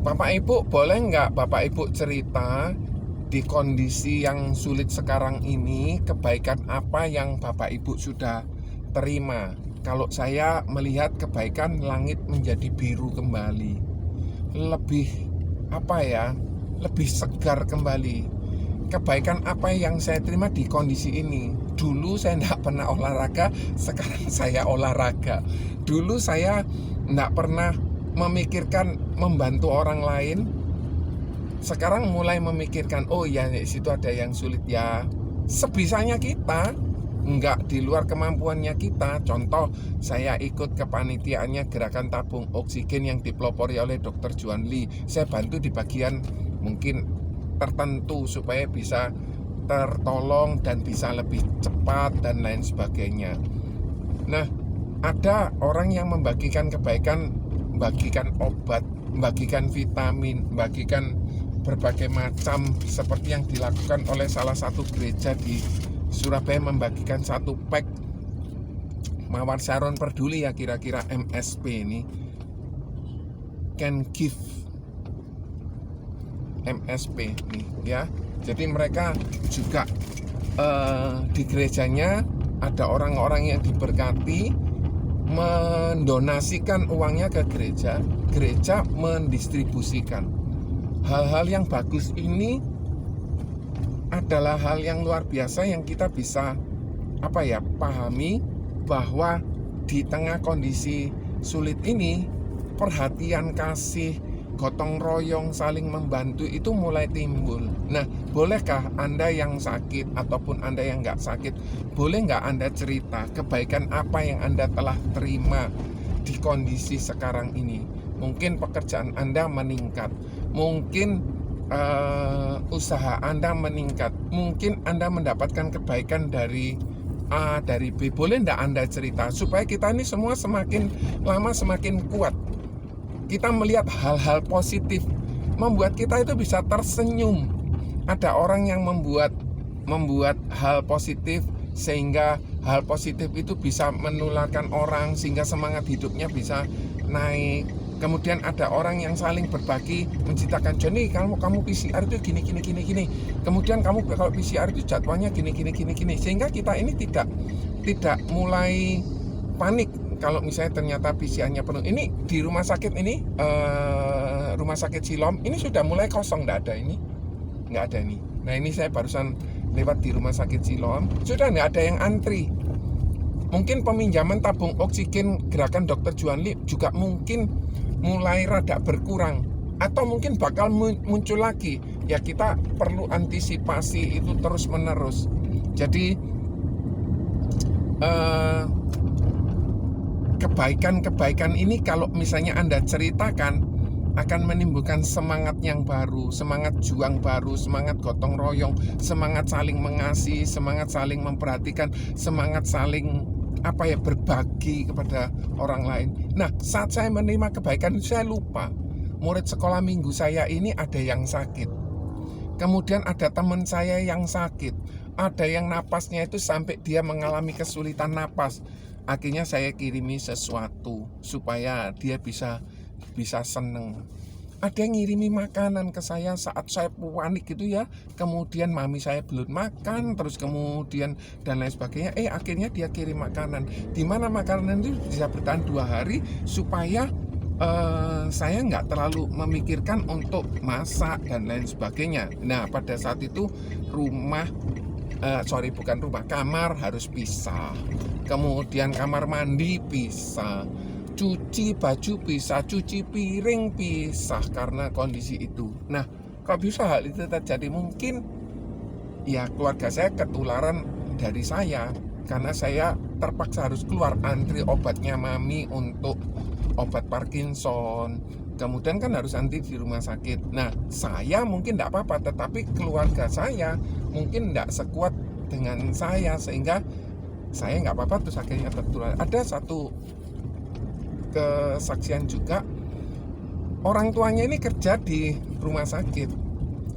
Bapak Ibu, boleh nggak Bapak Ibu cerita di kondisi yang sulit sekarang ini, kebaikan apa yang Bapak Ibu sudah terima? Kalau saya melihat kebaikan, langit menjadi biru kembali, lebih apa ya, lebih segar kembali. Kebaikan apa yang saya terima di kondisi ini? Dulu saya tidak pernah olahraga, sekarang saya olahraga. Dulu saya tidak pernah memikirkan membantu orang lain, sekarang mulai memikirkan, oh ya di situ ada yang sulit ya. Sebisanya kita, nggak di luar kemampuannya kita. Contoh, saya ikut kepanitiaannya gerakan tabung oksigen yang dipelopori oleh Dr. Juan Lee. Saya bantu di bagian mungkin tertentu supaya bisa tertolong dan bisa lebih cepat dan lain sebagainya. Nah, ada orang yang membagikan kebaikan, membagikan obat, membagikan vitamin, membagikan berbagai macam, seperti yang dilakukan oleh salah satu gereja di Surabaya, membagikan satu pack Mawar Saron Peduli ya, kira-kira MSP ini, can give MSP nih ya. Jadi mereka juga di gerejanya ada orang-orang yang diberkati mendonasikan uangnya ke gereja, gereja mendistribusikan. Hal-hal yang bagus ini adalah hal yang luar biasa yang kita bisa pahami, bahwa di tengah kondisi sulit ini, perhatian kasih, gotong royong, saling membantu itu mulai timbul. Nah, bolehkah Anda yang sakit ataupun Anda yang nggak sakit, boleh nggak Anda cerita kebaikan apa yang Anda telah terima di kondisi sekarang ini? Mungkin pekerjaan Anda meningkat, mungkin usaha Anda meningkat, mungkin Anda mendapatkan kebaikan dari A, dari B. Boleh nggak Anda cerita supaya kita ini semua semakin lama semakin kuat. Kita melihat hal-hal positif, membuat kita itu bisa tersenyum. Ada orang yang membuat hal positif, sehingga hal positif itu bisa menularkan orang, sehingga semangat hidupnya bisa naik. Kemudian ada orang yang saling berbagi, menciptakan, Joni, kamu PCR itu gini. Kemudian kamu kalau PCR itu jadwalnya gini. Sehingga kita ini tidak mulai panik kalau misalnya ternyata PCR-nya penuh. Ini di rumah sakit ini, rumah sakit Siloam ini sudah mulai kosong, nggak ada ini. Nah, ini saya barusan lewat di rumah sakit Siloam, sudah nggak ada yang antri. Mungkin peminjaman tabung oksigen gerakan Dr. Juan Lee juga mungkin mulai rada berkurang, atau mungkin bakal muncul lagi. Ya, kita perlu antisipasi itu terus menerus. Jadi kebaikan ini kalau misalnya Anda ceritakan, akan menimbulkan semangat yang baru, semangat juang baru, semangat gotong royong, semangat saling mengasihi, semangat saling memperhatikan, semangat saling berbagi kepada orang lain. Nah, saat saya menerima kebaikan, saya lupa murid sekolah minggu saya ini ada yang sakit. Kemudian ada teman saya yang sakit, ada yang napasnya itu sampai dia mengalami kesulitan napas. Akhirnya saya kirimi sesuatu supaya dia bisa seneng. Ada yang ngirimi makanan ke saya saat saya panik gitu ya. Kemudian mami saya belum makan, terus kemudian dan lain sebagainya. Akhirnya dia kirim makanan. Di mana makanan itu bisa bertahan 2 hari supaya saya nggak terlalu memikirkan untuk masak dan lain sebagainya. Nah, pada saat itu kamar harus pisah. Kemudian kamar mandi pisah. Cuci baju bisa, cuci piring bisa karena kondisi itu. Nah, kok bisa hal itu terjadi? Mungkin ya keluarga saya ketularan dari saya, karena saya terpaksa harus keluar antri obatnya mami untuk obat Parkinson. Kemudian kan harus antri di rumah sakit. Nah, saya mungkin tidak apa-apa, tetapi keluarga saya mungkin tidak sekuat dengan saya, sehingga saya nggak apa-apa, terus akhirnya tertular. Ada satu kesaksian juga, orang tuanya ini kerja di rumah sakit,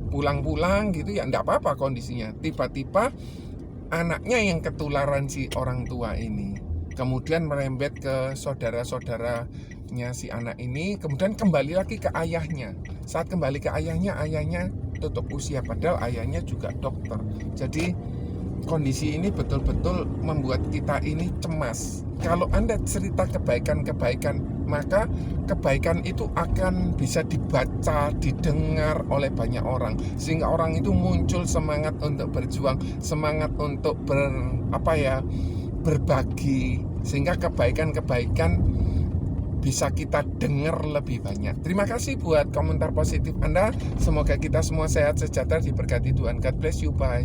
pulang-pulang gitu ya, enggak apa-apa kondisinya. Tiba-tiba anaknya yang ketularan si orang tua ini. kemudian merembet ke saudara-saudaranya si anak ini, kemudian kembali lagi ke ayahnya. Saat kembali ke ayahnya, ayahnya tutup usia, padahal ayahnya juga dokter. Jadi kondisi ini betul-betul membuat kita ini cemas. Kalau Anda cerita kebaikan-kebaikan, maka kebaikan itu akan bisa dibaca, didengar oleh banyak orang, sehingga orang itu muncul semangat untuk berjuang, semangat untuk berbagi, sehingga kebaikan-kebaikan bisa kita dengar lebih banyak. Terima kasih buat komentar positif Anda. Semoga kita semua sehat sejahtera, diberkati Tuhan. God bless you, bye.